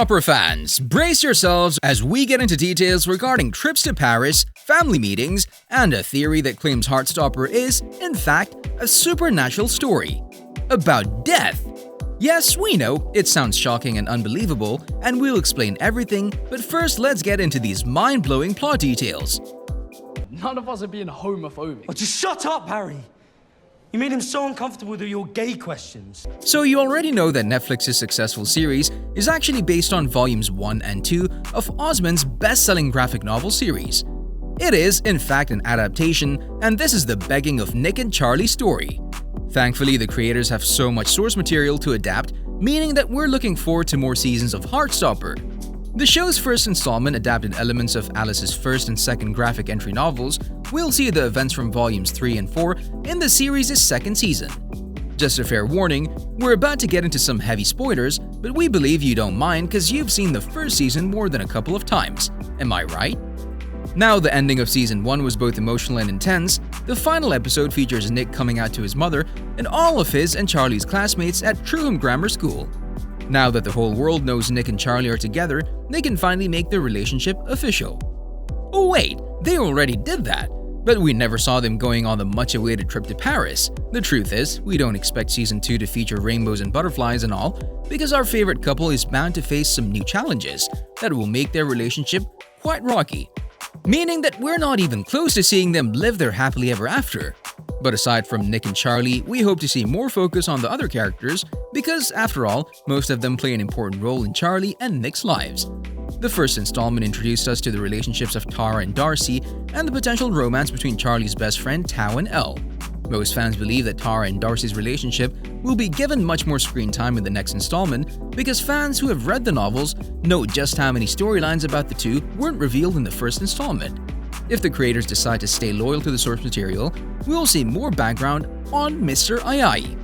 Heartstopper fans, brace yourselves as we get into details regarding trips to Paris, family meetings, and a theory that claims Heartstopper is, in fact, a supernatural story about death. Yes, we know, it sounds shocking and unbelievable, and we'll explain everything, but first let's get into these mind-blowing plot details. None of us are being homophobic. Oh, just shut up, Harry! You made him so uncomfortable with your gay questions. So you already know that Netflix's successful series is actually based on volumes 1 and 2 of Oseman's best-selling graphic novel series. It is, in fact, an adaptation, and this is the begging of Nick and Charlie story. Thankfully, the creators have so much source material to adapt, meaning that we're looking forward to more seasons of Heartstopper. The show's first installment adapted elements of Alice's first and second graphic entry novels. We'll see the events from volumes 3 and 4 in the series' second season. Just a fair warning, we're about to get into some heavy spoilers, but we believe you don't mind because you've seen the first season more than a couple of times. Am I right? Now, the ending of season 1 was both emotional and intense. The final episode features Nick coming out to his mother and all of his and Charlie's classmates at Truham Grammar School. Now that the whole world knows Nick and Charlie are together, they can finally make their relationship official. Oh wait, they already did that, but we never saw them going on the much-awaited trip to Paris. The truth is, we don't expect season 2 to feature rainbows and butterflies and all, because our favorite couple is bound to face some new challenges that will make their relationship quite rocky. Meaning that we're not even close to seeing them live their happily ever after. But aside from Nick and Charlie, we hope to see more focus on the other characters because, after all, most of them play an important role in Charlie and Nick's lives. The first installment introduced us to the relationships of Tara and Darcy and the potential romance between Charlie's best friend Tao and Elle. Most fans believe that Tara and Darcy's relationship will be given much more screen time in the next installment because fans who have read the novels know just how many storylines about the two weren't revealed in the first installment. If the creators decide to stay loyal to the source material, we'll see more background on Mr. Ayai.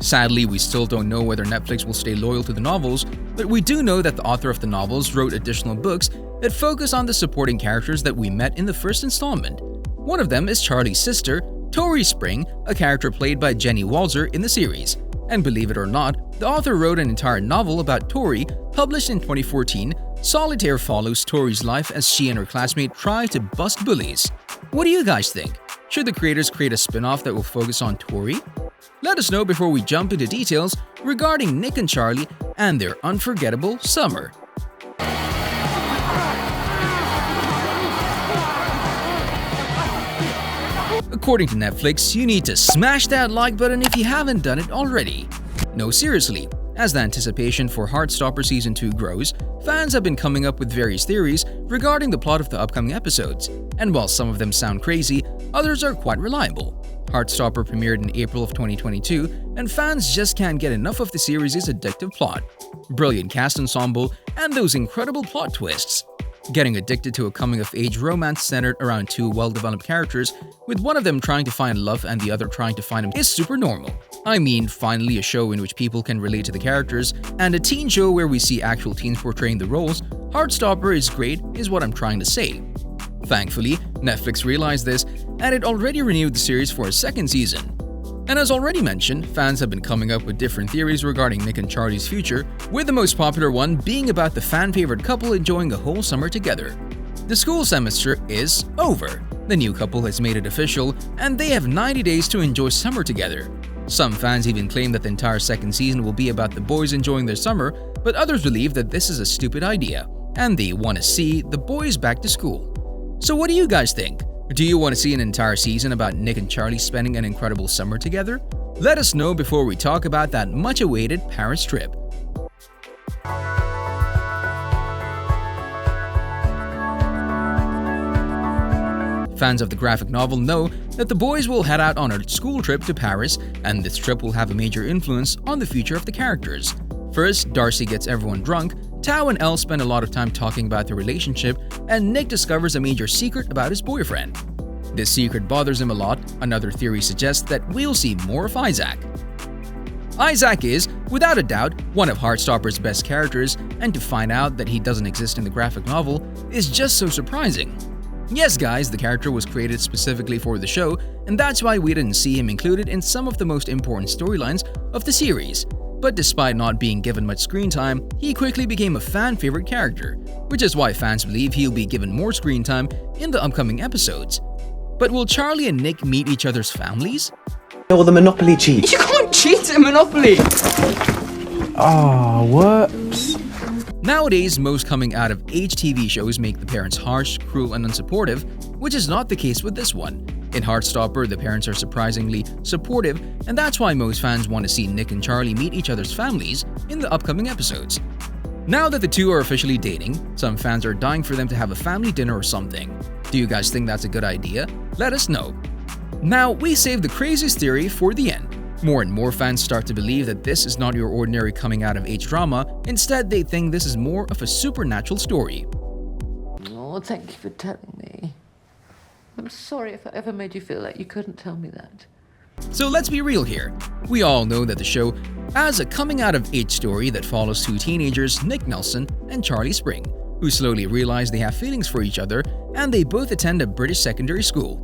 Sadly, we still don't know whether Netflix will stay loyal to the novels, but we do know that the author of the novels wrote additional books that focus on the supporting characters that we met in the first installment. One of them is Charlie's sister, Tori Spring, a character played by Jenny Walzer in the series. And believe it or not, the author wrote an entire novel about Tori, published in 2014. Solitaire follows Tori's life as she and her classmate try to bust bullies. What do you guys think? Should the creators create a spin-off that will focus on Tori? Let us know before we jump into details regarding Nick and Charlie and their unforgettable summer. According to Netflix, you need to smash that like button if you haven't done it already. No, seriously. As the anticipation for Heartstopper Season 2 grows, fans have been coming up with various theories regarding the plot of the upcoming episodes, and while some of them sound crazy, others are quite reliable. Heartstopper premiered in April of 2022, and fans just can't get enough of the series' addictive plot, brilliant cast ensemble, and those incredible plot twists. Getting addicted to a coming-of-age romance centered around two well-developed characters, with one of them trying to find love and the other trying to find him, is super normal. I mean, finally a show in which people can relate to the characters, and a teen show where we see actual teens portraying the roles. Heartstopper is great, is what I'm trying to say. Thankfully, Netflix realized this, and it already renewed the series for a second season. And as already mentioned, fans have been coming up with different theories regarding Nick and Charlie's future, with the most popular one being about the fan-favorite couple enjoying a whole summer together. The school semester is over. The new couple has made it official, and they have 90 days to enjoy summer together. Some fans even claim that the entire second season will be about the boys enjoying their summer, but others believe that this is a stupid idea, and they want to see the boys back to school. So what do you guys think? Do you want to see an entire season about Nick and Charlie spending an incredible summer together? Let us know before we talk about that much-awaited Paris trip. Fans of the graphic novel know that the boys will head out on a school trip to Paris, and this trip will have a major influence on the future of the characters. First, Darcy gets everyone drunk, Tao and Elle spend a lot of time talking about their relationship, and Nick discovers a major secret about his boyfriend. This secret bothers him a lot. Another theory suggests that we'll see more of Isaac. Isaac is, without a doubt, one of Heartstopper's best characters, and to find out that he doesn't exist in the graphic novel is just so surprising. Yes guys, the character was created specifically for the show, and that's why we didn't see him included in some of the most important storylines of the series. but despite not being given much screen time, he quickly became a fan favorite character, which is why fans believe he'll be given more screen time in the upcoming episodes. But will Charlie and Nick meet each other's families? Or the Monopoly cheat. You can't cheat at Monopoly! Oh, whoops. Nowadays, most coming out of age TV shows make the parents harsh, cruel, and unsupportive, which is not the case with this one. In Heartstopper, the parents are surprisingly supportive, and that's why most fans want to see Nick and Charlie meet each other's families in the upcoming episodes. Now that the two are officially dating, some fans are dying for them to have a family dinner or something. Do you guys think that's a good idea? Let us know. Now, we saved the craziest theory for the end. More and more fans start to believe that this is not your ordinary coming-out-of-age drama. Instead, they think this is more of a supernatural story. Oh, thank you for telling me. I'm sorry if I ever made you feel like you couldn't tell me that. So let's be real here. We all know that the show has a coming-out-of-age story that follows two teenagers, Nick Nelson and Charlie Spring, who slowly realize they have feelings for each other, and they both attend a British secondary school.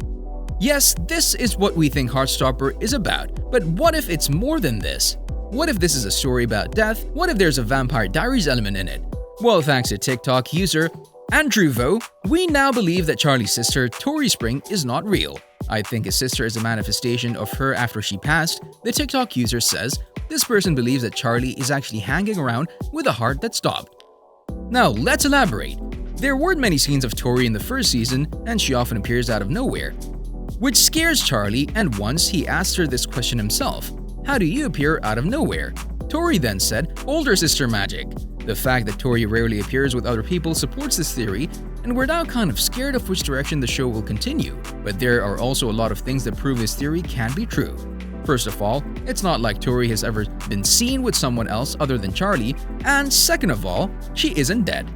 Yes, this is what we think Heartstopper is about, but what if it's more than this? What if this is a story about death? What if there's a Vampire Diaries element in it? Well, thanks to TikTok user Andrew Vo, we now believe that Charlie's sister, Tori Spring, is not real. I think his sister is a manifestation of her after she passed. The TikTok user says this person believes that Charlie is actually hanging around with a heart that stopped. Now, let's elaborate. There weren't many scenes of Tori in the first season, and she often appears out of nowhere, which scares Charlie, and once he asked her this question himself. How do you appear out of nowhere? Tori then said, older sister magic. The fact that Tori rarely appears with other people supports this theory, and we're now kind of scared of which direction the show will continue. But there are also a lot of things that prove this theory can be true. First of all, it's not like Tori has ever been seen with someone else other than Charlie, and second of all, she isn't dead.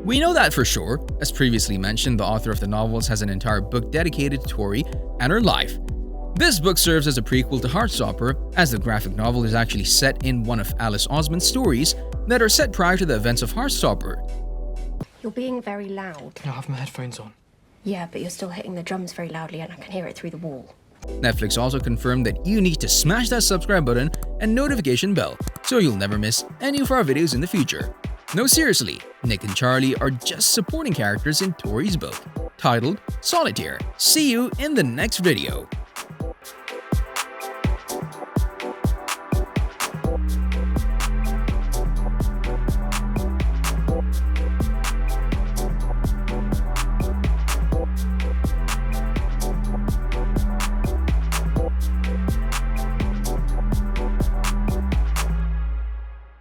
We know that for sure. As previously mentioned, the author of the novels has an entire book dedicated to Tori and her life. This book serves as a prequel to Heartstopper, as the graphic novel is actually set in one of Alice Oseman's stories that are set prior to the events of Heartstopper. You're being very loud. I have my headphones on. Yeah, but you're still hitting the drums very loudly and I can hear it through the wall. Netflix also confirmed that you need to smash that subscribe button and notification bell so you'll never miss any of our videos in the future. No, seriously, Nick and Charlie are just supporting characters in Tori's book, titled Solitaire. See you in the next video.